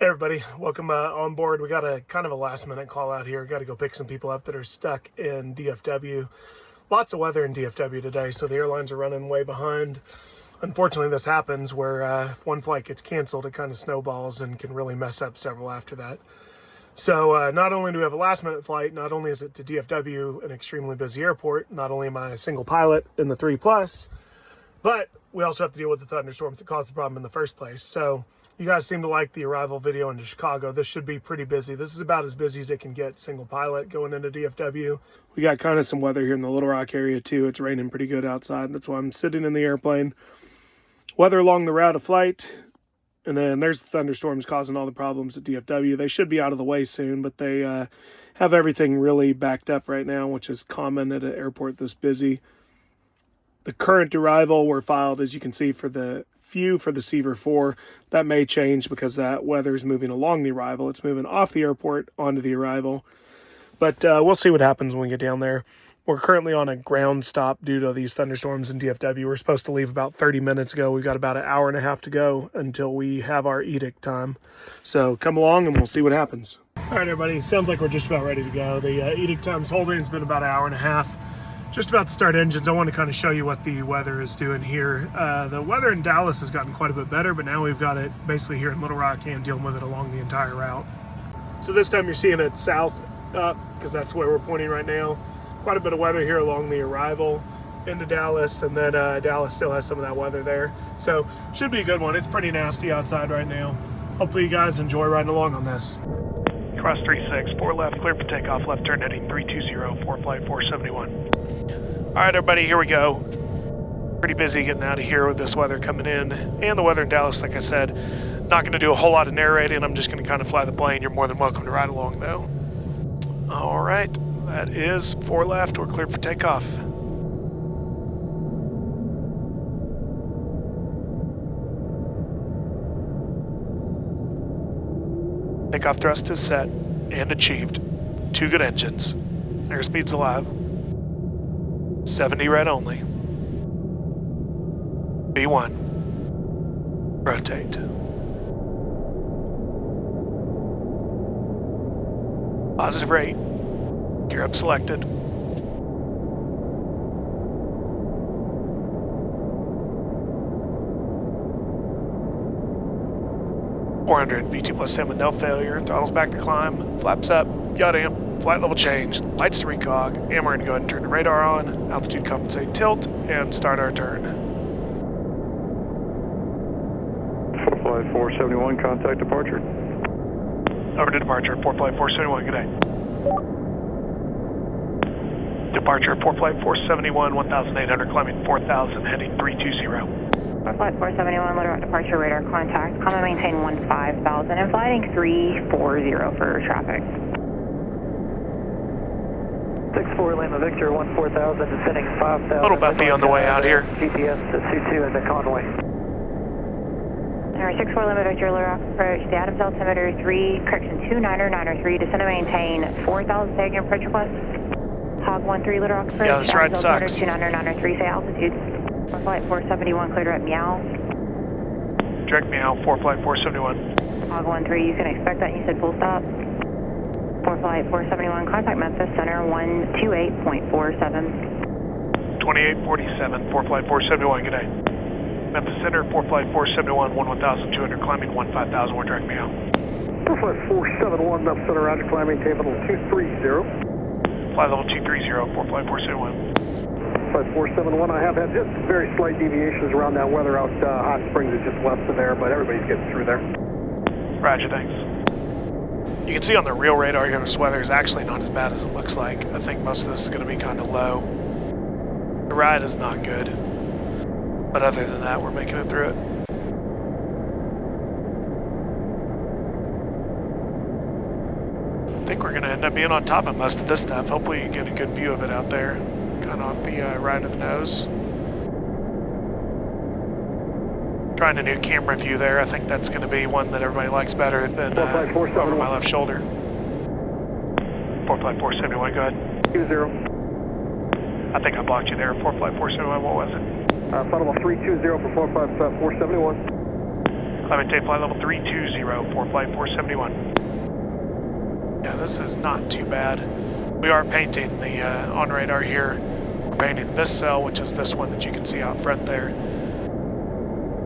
Hey everybody, welcome on board. We got a kind of a last minute call out here. Got to go pick some people up that are stuck in DFW. Lots of weather in DFW today, so the airlines are running way behind. Unfortunately, this happens where if one flight gets canceled, it kind of snowballs and can really mess up several after that. So not only do we have a last minute flight, not only is it to DFW, an extremely busy airport, not only am I a single pilot in the 3+, but we also have to deal with the thunderstorms that caused the problem in the first place. So you guys seem to like the arrival video into Chicago. This should be pretty busy. This is about as busy as it can get, single pilot going into DFW. We got kind of some weather here in the Little Rock area too. It's raining pretty good outside. That's why I'm sitting in the airplane. Weather along the route of flight. And then there's the thunderstorms causing all the problems at DFW. They should be out of the way soon, but they have everything really backed up right now, which is common at an airport this busy. The current arrival were filed, as you can see, for the few for the Seaver 4. That may change because that weather is moving along the arrival. It's moving off the airport onto the arrival. But we'll see what happens when we get down there. We're currently on a ground stop due to these thunderstorms in DFW. We're supposed to leave about 30 minutes ago. We've got about an hour and a half to go until we have our edict time. So come along and we'll see what happens. All right, everybody. Sounds like we're just about ready to go. The edict time's holding. It's been about an hour and a half. Just about to start engines. I want to kind of show you what the weather is doing here. The weather in Dallas has gotten quite a bit better, but now we've got it basically here in Little Rock and dealing with it along the entire route. So this time you're seeing it south up because that's where we're pointing right now. Quite a bit of weather here along the arrival into Dallas, and then Dallas still has some of that weather there. So should be a good one. It's pretty nasty outside right now. Hopefully you guys enjoy riding along on this. Cross 36, 4 left, clear for takeoff, left turn heading 320, 4 flight 471. All right, everybody, here we go. Pretty busy getting out of here with this weather coming in, and the weather in Dallas, like I said. Not going to do a whole lot of narrating. I'm just going to kind of fly the plane. You're more than welcome to ride along, though. All right, that is 4 left. We're clear for takeoff. Takeoff thrust is set and achieved. 2 good engines. Airspeed's alive. 70 red only. B1. Rotate. Positive rate. Gear up selected. V2 plus 10 with no failure. Throttles back to climb. Flaps up. Yaw amp. Flight level change. Lights to recog. And we're going to go ahead and turn the radar on. Altitude compensate tilt. And start our turn. 45471, contact departure. Over to departure, 4 flight 471, good day. Departure, 4 flight 471, 1,800, climbing 4,000, heading 320. 4 flight 471, Little Rock departure, radar contact, climb and maintain 15,000, and flighting 340 for traffic. 64 Lima Victor, 14,000, descending 5,000. A little bumpy on the way out here. GPS at C2 into Conway. Number 64 Lima Victor, Little Rock approach, the Adams altimeter 29903, descend and maintain 4,000, taking approach request. Hog 13, Little Rock approach, yeah, this ride sucks. 29903, say altitude. 4 flight 471, cleared at meow. Direct meow, 4 flight 471. Hog 13, you can expect that, you said full stop. 4 flight 471, contact Memphis Center 128.47. 2847, 4 flight 471, good day. Memphis Center, 4 flight 471, 1,200, climbing 15,000, we're direct meow. 4 flight 471, Memphis Center, roger, climbing table 230. Flight level 230, 4 flight 471. Flight 471, I have had just very slight deviations around that weather out. Hot Springs is just west of there, but everybody's getting through there. Roger, thanks. You can see on the real radar here, this weather is actually not as bad as it looks like. I think most of this is going to be kind of low. The ride is not good, but other than that, we're making it through it. I think we're going to end up being on top of most of this stuff. Hopefully you get a good view of it out there, kind of off the right of the nose. Trying a new camera view there. I think that's going to be one that everybody likes better than over my left shoulder. 4 flight 471, go ahead. 20. I think I blocked you there. 4 flight 471, what was it? Final 320 for 4 flight 471. maintain flight level 320 for flight 471. Yeah, this is not too bad. We are painting the on radar here. We're painting this cell, which is this one that you can see out front there. I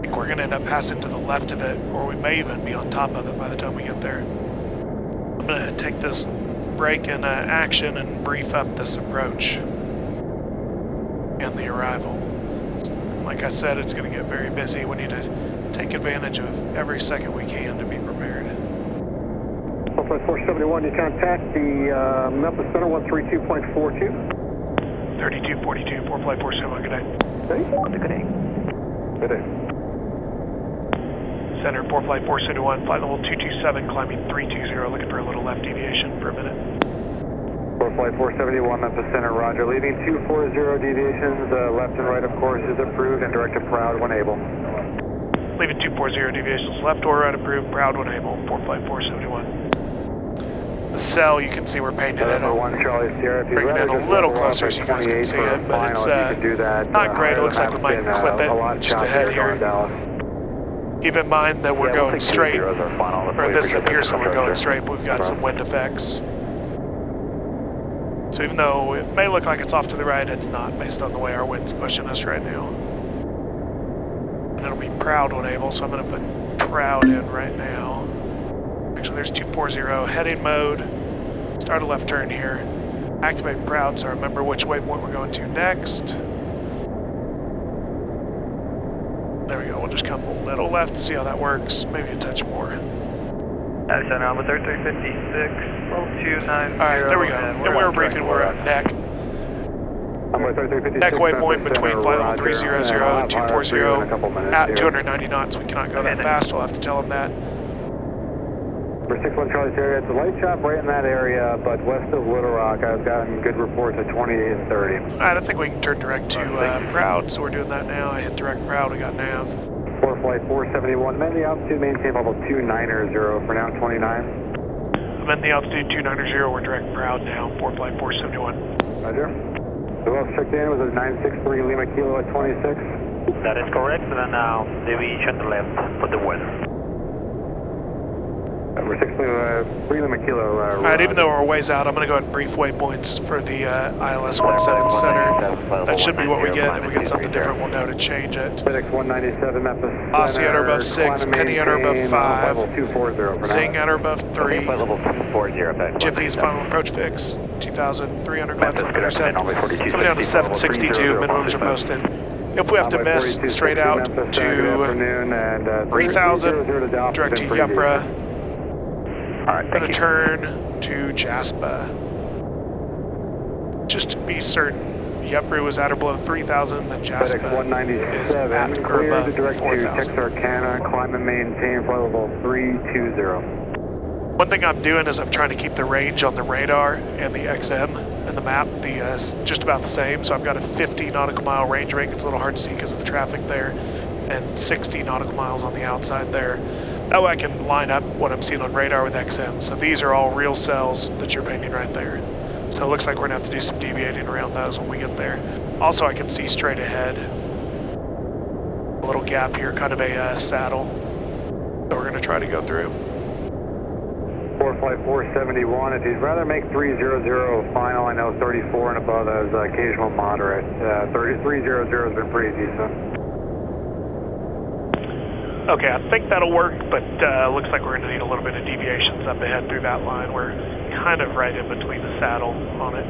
think we're going to end up passing to the left of it, or we may even be on top of it by the time we get there. I'm going to take this break in action and brief up this approach and the arrival. Like I said, it's going to get very busy. We need to take advantage of every second we can to be prepared. Flight 471, you contact the Memphis Center 132.42. 3242 for flight 471, good day. Good day. Good day. Center for flight 471, flight level 227, climbing 320, looking for a little left deviation for a minute. For flight 471, Memphis Center, roger. Leaving 240 deviations, left and right, of course, is approved and direct to Proud when able. Leaving 240 deviations, left or right approved, Proud when able, for flight 471. The cell, you can see we're painting it in, bringing it a little closer so you guys can see it, but it's not great. It looks like we might clip it just ahead here. Keep in mind that we're going straight, or this appears that we're going straight, but we've got some wind effects. So even though it may look like it's off to the right, it's not based on the way our wind's pushing us right now. And it'll be Proud when able, so I'm going to put Proud in right now. Actually, there's 240, heading mode, start a left turn here, activate Proud so I remember which waypoint we're going to next. There we go, we'll just come a little left to see how that works, maybe a touch more. Addison Alpha 3356, 1290. Alright, there we go, and we were briefing, we're at neck. Neck waypoint between flight level 300 and 240 at 290 knots. We cannot go that fast, we'll have to tell them that. For 61 Charlie Sierra, it's a light chop right in that area, but west of Little Rock, I've gotten good reports at 28 and 30. I don't think we can turn direct to Proud, so we're doing that now. I hit direct Proud, we got nav. For flight 471, I'm in the altitude, maintain level 290 for now, 29. I'm in the altitude 290, we're direct Proud now, for flight 471. Roger. The well checked in was a 963 Lima Kilo at 26. That is correct, and now deviation to left for the weather. We're 3 Lima Kilo. Alright, even though we're ways out, I'm going to go ahead and brief waypoints for the ILS 17 center. That should be what we get. If we get something different, we'll know to change it. FedEx 197 Memphis. Aussie at or above 6, Penny at or above 5, Zing at or above 3, Jiffy's final approach fix, 2,300 knots on intercept, coming down to 762, minimums are posted. If we have to miss, straight out to 3,000, direct to Yupra. Alright, going to turn to Jaspa. Just to be certain, Yupra was at or below 3,000, then Jaspa is at or above 4,000. Texarkana, climb and maintain flight level 320. One thing I'm doing is I'm trying to keep the range on the radar and the XM and the map just about the same. So I've got a 50 nautical mile range ring. It's a little hard to see because of the traffic there, and 60 nautical miles on the outside there. That way I can line up what I'm seeing on radar with XM. So these are all real cells that you're painting right there. So it looks like we're going to have to do some deviating around those when we get there. Also, I can see straight ahead. A little gap here, kind of a saddle that we're going to try to go through. For flight 471, if you'd rather make 300 final, I know 34 and above is occasional moderate. 300 has been pretty decent. Okay, I think that'll work, but looks like we're going to need a little bit of deviations up ahead through that line. We're kind of right in between the saddle on it.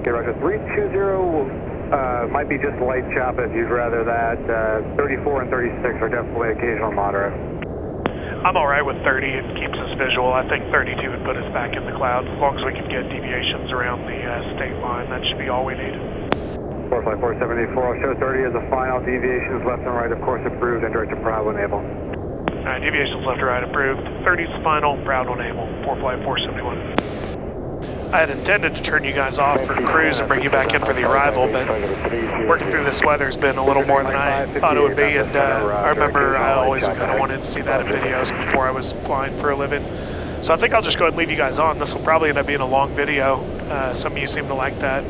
Okay, Roger. 320 might be just light chop if you'd rather that. 34 and 36 are definitely occasional moderate. I'm all right with 30. It keeps us visual. I think 32 would put us back in the clouds. As long as we can get deviations around the state line, that should be all we need. For flight 474, I'll show 30 as a final. Deviations left and right, of course, approved and direct to Proud when able. All right, deviations left and right approved. 30 is final, Proud when able. For flight 471. I had intended to turn you guys off for cruise and bring you back in for the arrival, but working through this weather has been a little more than I thought it would be, and I remember I always kind of wanted to see that in videos before I was flying for a living. So I think I'll just go ahead and leave you guys on. This will probably end up being a long video. Some of you seem to like that.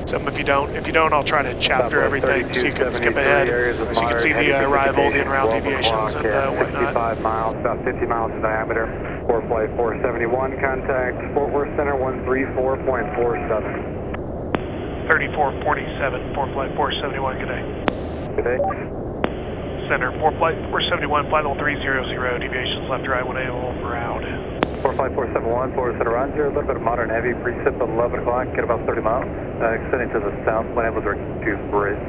Some if you don't, I'll try to chapter everything so you can skip ahead, so you can see the arrival, the en-route deviations, and whatnot. 65 miles, about 50 miles in diameter. For flight 471, contact Fort Worth Center 134.47. 3447, 4 flight 471, good day. Good day. Center, 4 flight 471, flight level 300, deviations left, right, 180, route. 4 flight 471, Fort Worth Center, roger. A little bit of moderate heavy, precip at 11 o'clock, get about 30 miles. Extending to the south, one able direct to bridge.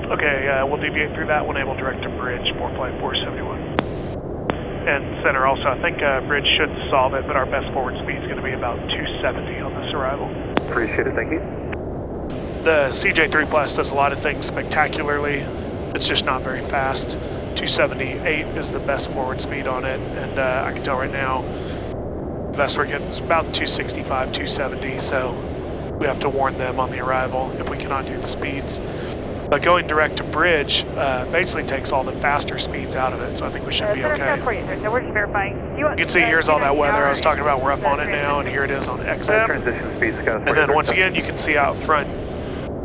Okay, we'll deviate through that one, able direct to bridge, 4 flight 471. And center also, I think bridge should solve it, but our best forward speed is going to be about 270 on this arrival. Appreciate it, thank you. The CJ3 Plus does a lot of things spectacularly. It's just not very fast. 278 is the best forward speed on it, and I can tell right now the best we're getting is about 265, 270, so we have to warn them on the arrival if we cannot do the speeds. But going direct to bridge basically takes all the faster speeds out of it, so I think we should be okay. So we're just verifying. You can see here's all that weather I was talking about. We're up on it now, and here it is on XM. Transition speed, Scott. And then once again, you can see out front.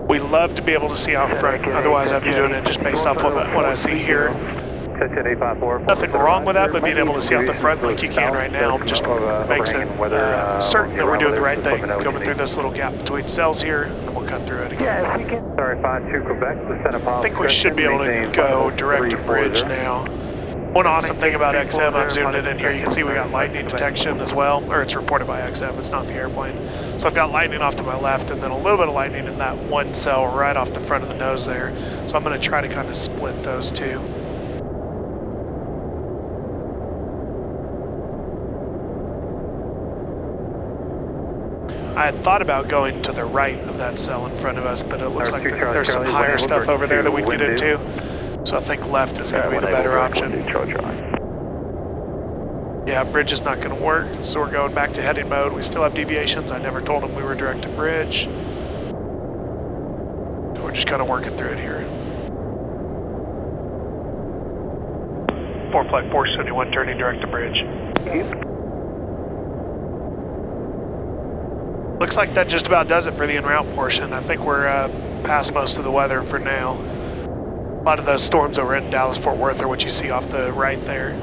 We love to be able to see out front, otherwise I'd be doing it just based off of what I see here. Nothing wrong with that, but being able to see out the front like you can right now just makes it certain that we're doing the right thing. Coming through this little gap between cells here, and we'll cut through it again. Sorry, 52 Quebec, I think we should be able to go direct to bridge now. One awesome thing about XM, I've zoomed it in here, you can see we got lightning detection as well, or it's reported by XM, it's not the airplane. So I've got lightning off to my left, and then a little bit of lightning in that one cell right off the front of the nose there. So I'm going to try to kind of split those two. I had thought about going to the right of that cell in front of us, but it looks like there's some higher stuff over there that we can get into. So I think left is going to be the better option. Yeah, bridge is not going to work, so we're going back to heading mode. We still have deviations. I never told them we were direct to bridge. So we're just kind of working through it here. 4 flight 471 turning direct to bridge. Looks like that just about does it for the en route portion. I think we're past most of the weather for now. A lot of those storms over in Dallas-Fort Worth are what you see off the right there.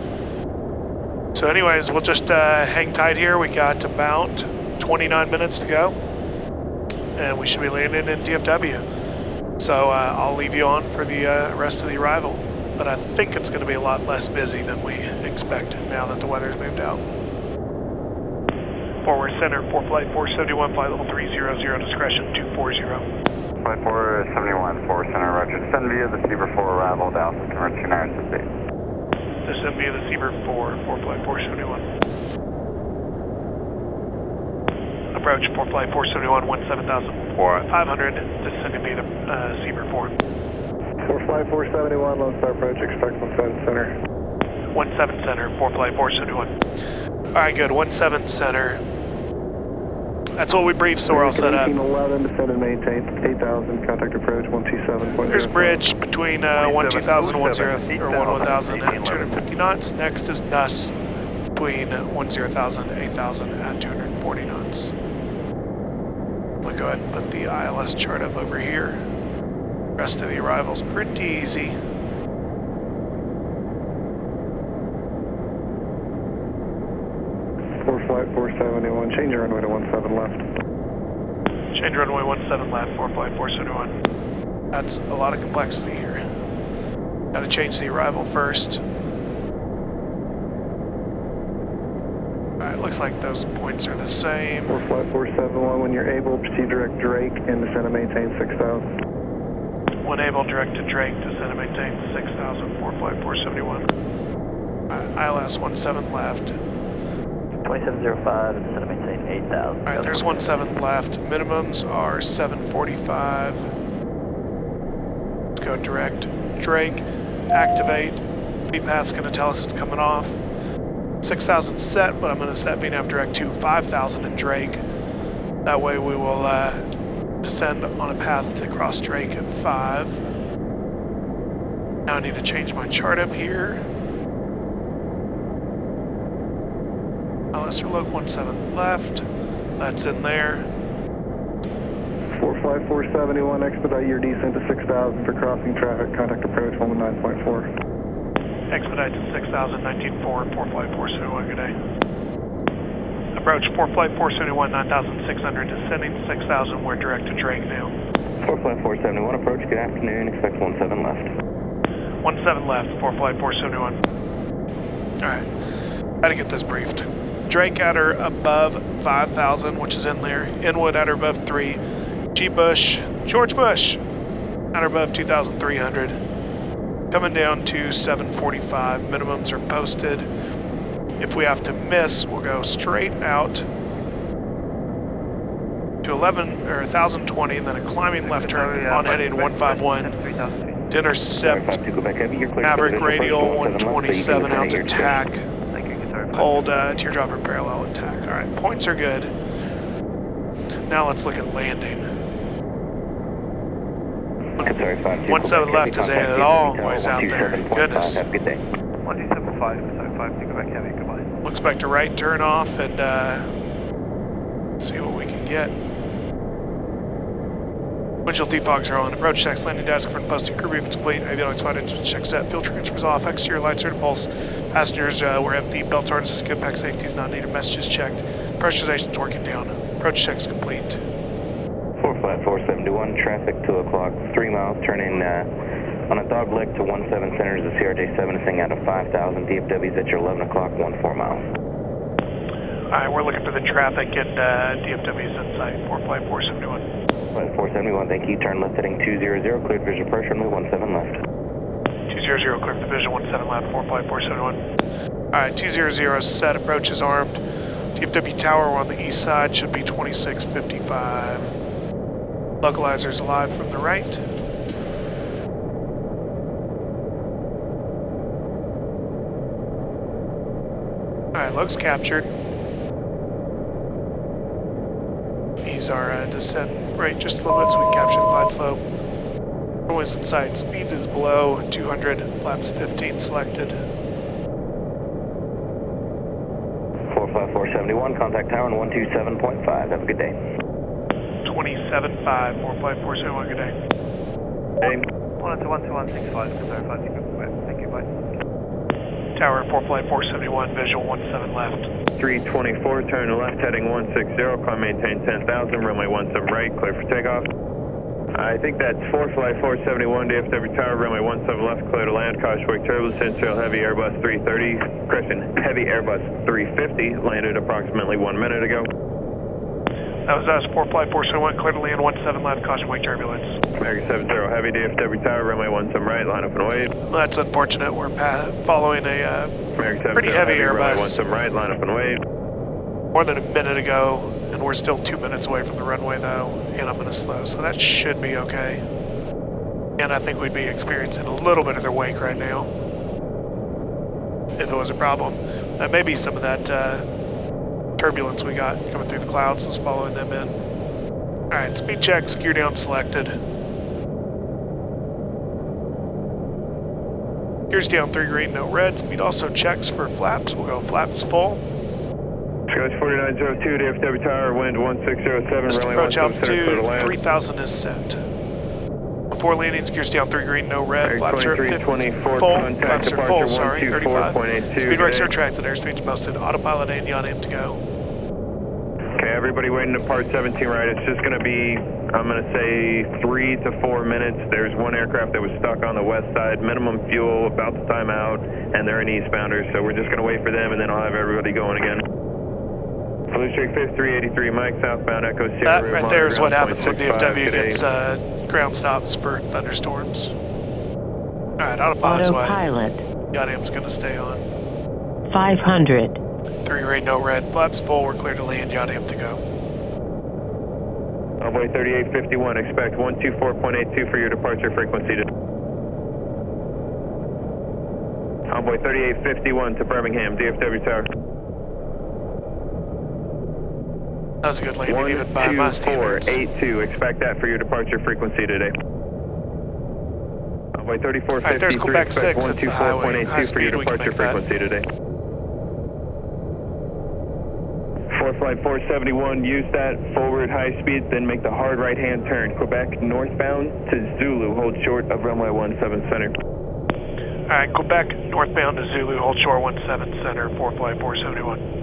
So anyways, we'll just hang tight here. We got about 29 minutes to go, and we should be landing in DFW. So I'll leave you on for the rest of the arrival, but I think it's going to be a lot less busy than we expected now that the weather's moved out. Forward center, 4 flight 471, flight level 300, discretion 240. Flight 471, forward center, roger. Descend via the Seaver 4 arrival, Dallas, convert 2968. Descend via the Seaver 4, 4 flight 471. Approach 4 flight 471, 17,500, descending via the Seaver 4. 4 flight 471, Lone Star approach, expect 17 center. 17 center, 4 flight 471. Alright, good, 17 center. That's what we briefed, so we're all set up. 11, descend and maintain 8,000, contact approach 127.0. There's bridge between 12000 and 10,000 at 250 knots. Next is NUS between 10,000 and 8,000 at 240 knots. I'm going to go ahead and put the ILS chart up over here. Rest of the arrival's pretty easy. Flight 471, change your runway to 17 left. Change runway 17 left, 4 flight 471. That's a lot of complexity here. Got to change the arrival first. Alright, looks like those points are the same. 4 flight 471, when you're able, proceed direct Drake and descend and maintain 6,000. When able, direct to Drake, descend and maintain 6,000, 4 flight 471. ILS 17 left. 2705, descend and maintain 8,000. Alright, there's 17 left. Minimums are 745. Let's go direct. Drake, activate. VPAT's going to tell us it's coming off. 6,000 set, but I'm going to set VNAV direct to 5,000 in Drake. That way we will descend on a path to cross Drake at 5. Now I need to change my chart up here. LS or Loc 17 left, that's in there. 45471, expedite your descent to 6000 for crossing traffic, contact approach 119.4. Expedite to 6000, 19.4, 45471, good day. Approach 45471, 9600, descending 6000, we're direct to Drake now. 45471, approach, good afternoon, expect 17 left. 17 left, 45471. Alright, gotta get this briefed. Drake at her above 5,000, which is in there. Inwood at her above 3. G. Bush, George Bush at her above 2,300. Coming down to 745. Minimums are posted. If we have to miss, we'll go straight out to 1,020, and then a climbing left turn on heading 151 to intercept Maverick Radial 127 out to TAC. Hold teardrop or parallel attack. Alright, points are good. Now let's look at landing. 17 left is a long ways out there. Goodness. 1275, so 5 to go back heavy, goodbye. We'll expect a right turn off and see what we can get. Windshield defogs are on. Approach checks, landing desk, front posting, crew briefings complete, avionics flight engine check set, fuel transfers off, exterior lights are to pulse, passengers were empty, belt harnesses, good pack safety is not needed, messages checked, pressurization's working down, approach checks complete. 45471, traffic 2 o'clock, 3 miles, turning on a dog leg to 17 centers, the CRJ7 is saying out of 5,000, DFW's at your 11 o'clock, 14 miles. Alright, we're looking for the traffic and DFW's in sight, 45471. 471, thank you. Turn left heading 200, cleared visual approach, runway 17 left. 200, cleared for vision 17 left, 45471. Alright, 200 is set, approach is armed. DFW tower, we're on the east side, should be 2655. Localizers alive from the right. Alright, looks captured. Ease our descent rate just a little bit so we can capture the glide slope. Runway's in sight. Speed is below 200. Flaps 15 selected. 45471, contact tower on 127.5. Have a good day. 27.5, 45471, good day. Hey. 1212165, clarify, thank you, bye. Tower 45471, visual 17 left. 324, turn left heading 160, climb maintain 10,000, runway 17 right, clear for takeoff. I think that's 45471, DFW tower, runway 17 left, clear to land, caution wake turbulence, intrail heavy Airbus 330, correction, heavy Airbus 350, landed approximately 1 minute ago. That was us, 45471, clear to land 17 left, caution wake turbulence. American 70, heavy DFW tower, runway 17 right, line up and wait. Well, that's unfortunate, we're following a pretty heavy Airbus. Runway 17 right, line up and wait. More than a minute ago, and we're still 2 minutes away from the runway though, and I'm gonna slow, so that should be okay. And I think we'd be experiencing a little bit of their wake right now, if it was a problem. Maybe some of that turbulence we got coming through the clouds was following them in. Alright, speed check, gear down selected. Gears down 3 green, no red. Speed also checks for flaps. We'll go flaps full. Scotch 4902, DFW tower, wind 1607, Just runway approach 17 center, clear to altitude, land. 3000 is set. Before landings, gears down 3 green, no red. Flaps are at 50, 2324, full. contact Flaps are departure full, sorry, 35. 124.82. Speed brakes are retracted, airspeed's posted. Autopilot and yaw aim to go. Okay, everybody waiting to part 17 right. It's just going to be, I'm going to say 3 to 4 minutes. There's one aircraft that was stuck on the west side, minimum fuel, about to time out, and they're an eastbounder, so we're just going to wait for them, and then I'll have everybody going again. Blue Streak 5383, Mike, southbound Echo Sierra. That right there is what happens when DFW gets ground stops for thunderstorms. Alright, autopilot's way. Autopilot. Yaw aim's going to stay on. 500. 3 green, no red. Flaps full, we're clear to land. Yaw aim to go. Runway 3851, expect 124.82 for your departure frequency. Envoy 3851 to Birmingham, DFW tower. That was a good landing, even by my standards. 12482, expect that for your departure frequency today. Envoy 3453, Alright, there's Quebec 6, expect it's the highway. High 124.82 for your speed, we can departure make that. frequency today. Flight 471, use that forward high speed, then make the hard right-hand turn. Quebec northbound to Zulu, hold short of runway 17 center. Alright, Quebec northbound to Zulu, hold short 17 center, 4 Flight 471.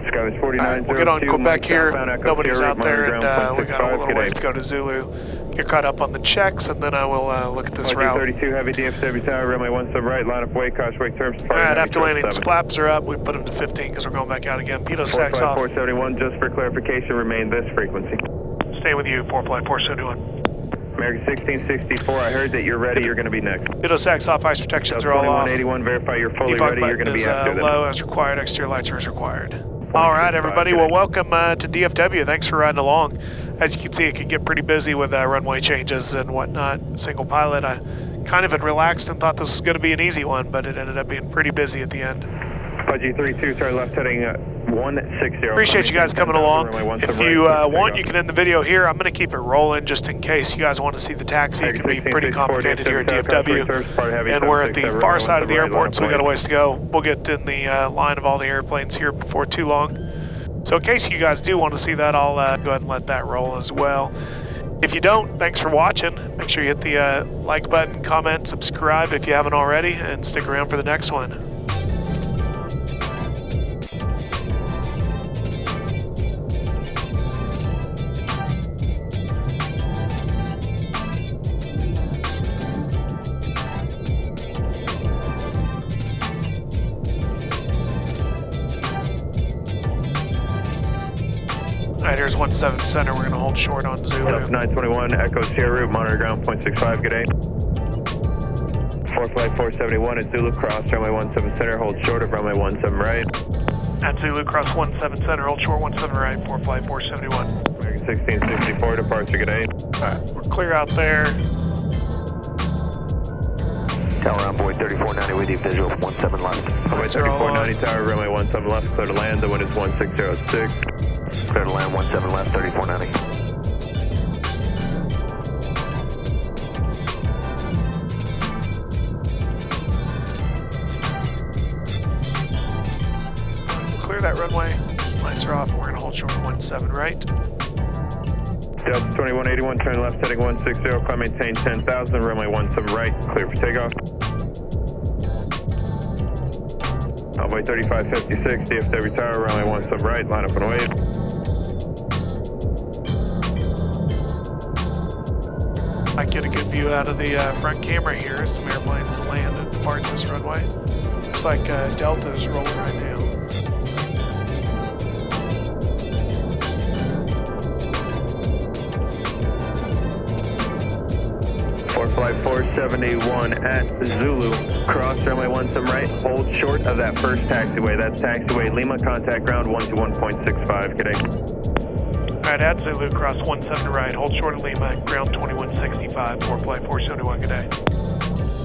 Sky was 49. We'll get on Quebec here. Nobody's out there, and we got a little ways to go to Zulu. Get caught up on the checks, and then I will look at this route. 32 heavy DFW tower, runway 17 right, line up way, cost wake terms. Alright, after landing, flaps are up. We put them to 15 because we're going back out again. Pitot stacks off. 471, just for clarification, remain this frequency. Stay with you, 4 Flight 471. American 1664, I heard that you're ready, you're going to be next. Pitot stacks off, ice protections are all off. 2181, verify you're fully Defog ready, you're going to be after them. low as required, exterior lights are as required. Alright everybody, well welcome to DFW, thanks for riding along. As you can see, it can get pretty busy with runway changes and whatnot. Single pilot, I kind of had relaxed and thought this was going to be an easy one, but it ended up being pretty busy at the end. Pudgy 32, sorry, left heading 160. Appreciate you guys coming along. If you want, you can end the video here. I'm going to keep it rolling just in case you guys want to see the taxi. It can be pretty complicated here at DFW. And we're at the far side of the airport, so we got a ways to go. We'll get in the line of all the airplanes here before too long. So in case you guys do want to see that, I'll go ahead and let that roll as well. If you don't, thanks for watching. Make sure you hit the like button, comment, subscribe if you haven't already, and stick around for the next one. Alright, here's 17 center. We're going to hold short on Zulu. 921, Echo Sierra route, monitor ground 0.65, good day. 4 Flight 471 at Zulu, cross runway 17 center, hold short of runway 17 right. At Zulu, cross 17 center, hold short 17 right, 4 Flight 471. American 1664, departure, good day. Alright, we're clear out there. Tower on board 3490 with you, visual 17 left. Runway 3490 tower, runway 17 left, clear to land, the wind is 1606. Clear to land 17 left, 3490. Clear that runway. Lights are off, and we're going to hold short 17 right. Delta 2181, turn left, heading 160, climb maintain 10,000, runway 17 right, clear for takeoff. Runway 3556, DFW tower, runway 17 right, line up and wait. Might get a good view out of the front camera here. Some airplanes land and depart this runway. Looks like Delta is rolling right now. Flight 471 at Zulu, cross runway 17 right, hold short of that first taxiway. That's taxiway Lima, contact ground 121.65, good day. Alright, at Zulu, cross 17 right, hold short of Lima, ground 2165, 4 Flight 471, good day.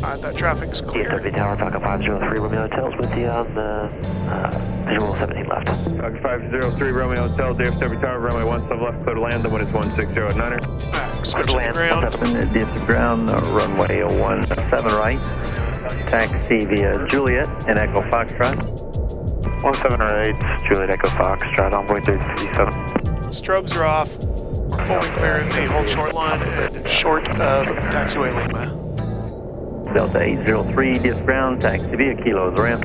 Alright, that traffic's clear. DFW Tower, Falcon 503, Romeo Hotels with you on the visual 17 left. Falcon 503, Romeo Hotel, DFW Tower, runway 17 left, clear to land, the wind is 1609er. Alright, we're switching to ground. DFW ground, runway 17 right. Taxi via Juliet and Echo Foxtrot. 17 right, Juliet Echo Foxtrot, envoy 337. Strobes are off. We're fully clear in the hold short line and short of taxiway Lima. Delta 803, DF ground, taxi via Kilo's ramp.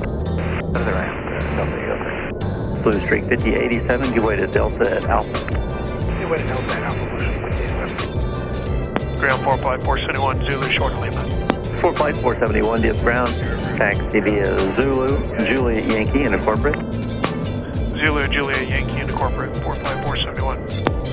Blue Streak 5087, give way to Delta at Alpha. Give way to Delta at Alpha. Ground 4 Flight 471, Zulu, short of Lima. 4 Flight 471, DF ground, taxi via Zulu, Juliet Yankee into corporate. Zulu, Juliet Yankee into corporate, 4 Flight 471.